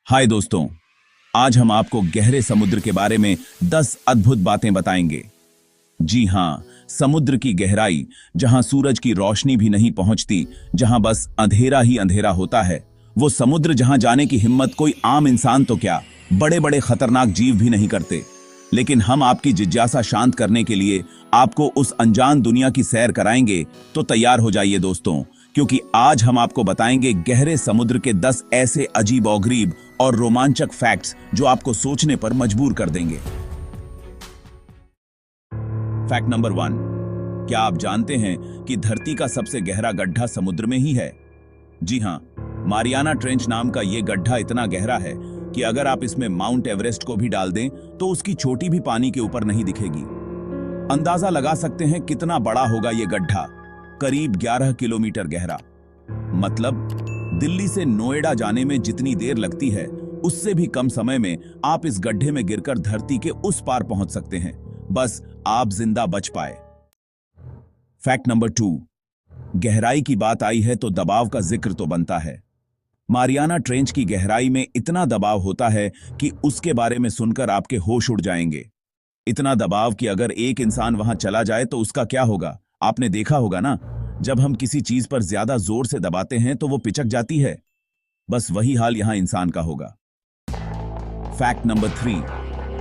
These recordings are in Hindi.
हाय दोस्तों, आज हम आपको गहरे समुद्र के बारे में 10 अद्भुत बातें बताएंगे। जी हां, समुद्र की गहराई, जहां सूरज की रोशनी भी नहीं पहुंचती, जहां बस अंधेरा ही अंधेरा होता है। वो समुद्र जहां जाने की हिम्मत कोई आम इंसान तो क्या, बड़े बड़े खतरनाक जीव भी नहीं करते। लेकिन हम आपकी जिज्ञासा शांत करने के लिए आपको उस अनजान दुनिया की सैर कराएंगे। तो तैयार हो जाइए दोस्तों, क्योंकि आज हम आपको बताएंगे गहरे समुद्र के 10 ऐसे अजीबोगरीब और रोमांचक फैक्ट्स जो आपको सोचने पर मजबूर कर देंगे। फैक्ट नंबर 1, क्या आप जानते हैं कि धरती का सबसे गहरा गड्ढा समुद्र में ही है? जी हां, मारियाना ट्रेंच नाम का यह गड्ढा इतना गहरा है कि अगर आप इसमें माउंट एवरेस्ट को भी डाल दें तो उसकी चोटी भी पानी के ऊपर नहीं दिखेगी। अंदाजा लगा सकते हैं कितना बड़ा होगा यह गड्ढा। करीब 11 किलोमीटर गहरा। मतलब दिल्ली से नोएडा जाने में जितनी देर लगती है, उससे भी कम समय में आप इस गड्ढे में गिरकर धरती के उस पार पहुंच सकते हैं, बस आप जिंदा बच पाए। फैक्ट नंबर 2, गहराई की बात आई है तो दबाव का जिक्र तो बनता है। मारियाना ट्रेंच की गहराई में इतना दबाव होता है कि उसके बारे में सुनकर आपके होश उड़ जाएंगे। इतना दबाव कि अगर एक इंसान वहां चला जाए तो उसका क्या होगा, आपने देखा होगा ना। जब हम किसी चीज पर ज्यादा जोर से दबाते हैं तो वो पिचक जाती है। बस वही हाल यहां इंसान का होगा। फैक्ट नंबर 3,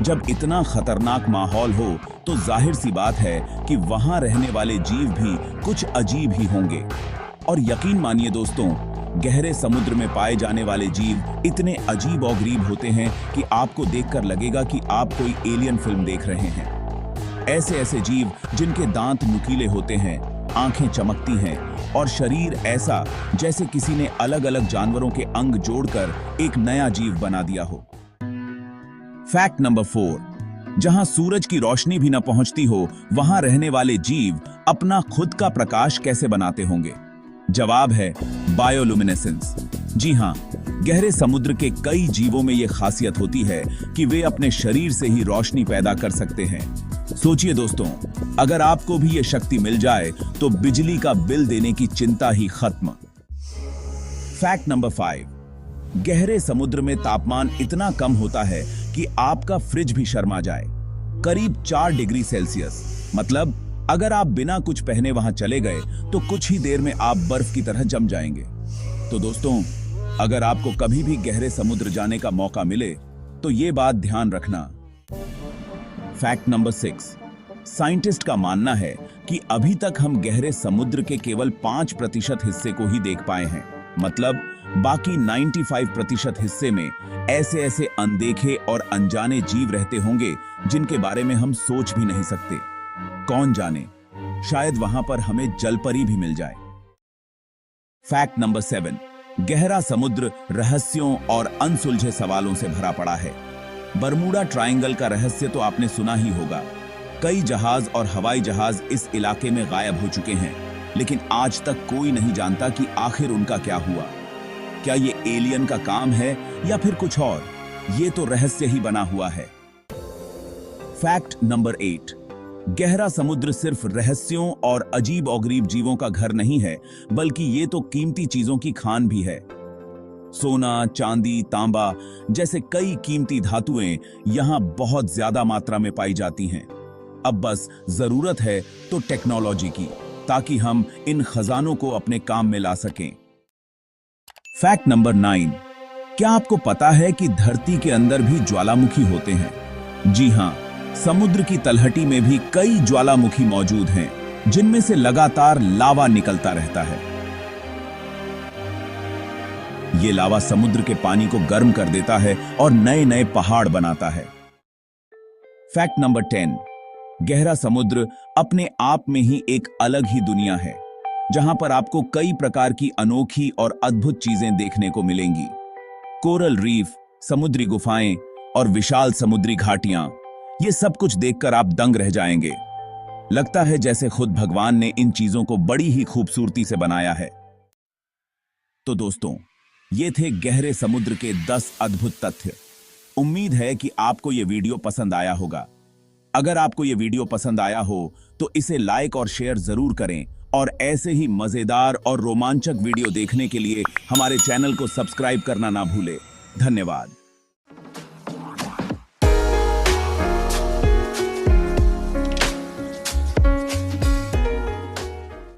जब इतना खतरनाक माहौल हो तो जाहिर सी बात है कि वहां रहने वाले जीव भी कुछ अजीब ही होंगे। और यकीन मानिए दोस्तों, गहरे समुद्र में पाए जाने वाले जीव इतने अजीब और गरीब होते हैं कि आपको देखकर लगेगा कि आप कोई एलियन फिल्म देख रहे हैं। ऐसे ऐसे जीव जिनके दांत नुकीले होते हैं, आंखें चमकती हैं और शरीर ऐसा जैसे किसी ने अलग अलग जानवरों के अंग जोड़कर एक नया जीव बना दिया हो। फैक्ट नंबर 4, जहां सूरज की रोशनी भी न पहुंचती हो, वहां रहने वाले जीव अपना खुद का प्रकाश कैसे बनाते होंगे? जवाब है बायोलुमिनेसेंस। जी हां, गहरे समुद्र के कई जीवों में यह खासियत होती है कि वे अपने शरीर से ही रोशनी पैदा कर सकते हैं। सोचिए दोस्तों, अगर आपको भी यह शक्ति मिल जाए तो बिजली का बिल देने की चिंता ही खत्म। फैक्ट नंबर 5, गहरे समुद्र में तापमान इतना कम होता है कि आपका फ्रिज भी शर्मा जाए। करीब 4 डिग्री सेल्सियस। मतलब अगर आप बिना कुछ पहने वहां चले गए तो कुछ ही देर में आप बर्फ की तरह जम जाएंगे। तो दोस्तों, अगर आपको कभी भी गहरे समुद्र जाने का मौका मिले तो यह बात ध्यान रखना। फैक्ट नंबर 6, साइंटिस्ट का मानना है कि अभी तक हम गहरे समुद्र के केवल 5% हिस्से को ही देख पाए हैं। मतलब बाकी 95% हिस्से में ऐसे ऐसे अनदेखे और अनजाने जीव रहते होंगे जिनके बारे में हम सोच भी नहीं सकते। कौन जाने, शायद वहां पर हमें जलपरी भी मिल जाए। फैक्ट नंबर 7, गहरा समुद्र रहस्यों और अनसुलझे सवालों से भरा पड़ा है। बरमूडा ट्रायंगल का रहस्य तो आपने सुना ही होगा। कई जहाज और हवाई जहाज इस इलाके में गायब हो चुके हैं, लेकिन आज तक कोई नहीं जानता कि आखिर उनका क्या हुआ। क्या ये एलियन का काम है या फिर कुछ और? ये तो रहस्य ही बना हुआ है। फैक्ट नंबर 8, गहरा समुद्र सिर्फ रहस्यों और अजीब और गरीब जीवों का घर नहीं है, बल्कि ये तो कीमती चीजों की खान भी है। सोना, चांदी, तांबा जैसे कई कीमती धातुएं यहां बहुत ज्यादा मात्रा में पाई जाती हैं। अब बस जरूरत है तो टेक्नोलॉजी की, ताकि हम इन खजानों को अपने काम में ला सकें। फैक्ट नंबर 9, क्या आपको पता है कि धरती के अंदर भी ज्वालामुखी होते हैं? जी हां, समुद्र की तलहटी में भी कई ज्वालामुखी मौजूद हैं, जिनमें से लगातार लावा निकलता रहता है। ये लावा समुद्र के पानी को गर्म कर देता है और नए नए पहाड़ बनाता है। फैक्ट नंबर 10, गहरा समुद्र अपने आप में ही एक अलग ही दुनिया है, जहां पर आपको कई प्रकार की अनोखी और अद्भुत चीजें देखने को मिलेंगी। कोरल रीफ, समुद्री गुफाएं और विशाल समुद्री घाटियां, ये सब कुछ देखकर आप दंग रह जाएंगे। लगता है जैसे खुद भगवान ने इन चीजों को बड़ी ही खूबसूरती से बनाया है। तो दोस्तों, ये थे गहरे समुद्र के 10 अद्भुत तथ्य। उम्मीद है कि आपको ये वीडियो पसंद आया होगा। अगर आपको ये वीडियो पसंद आया हो तो इसे लाइक और शेयर जरूर करें, और ऐसे ही मजेदार और रोमांचक वीडियो देखने के लिए हमारे चैनल को सब्सक्राइब करना ना भूलें। धन्यवाद।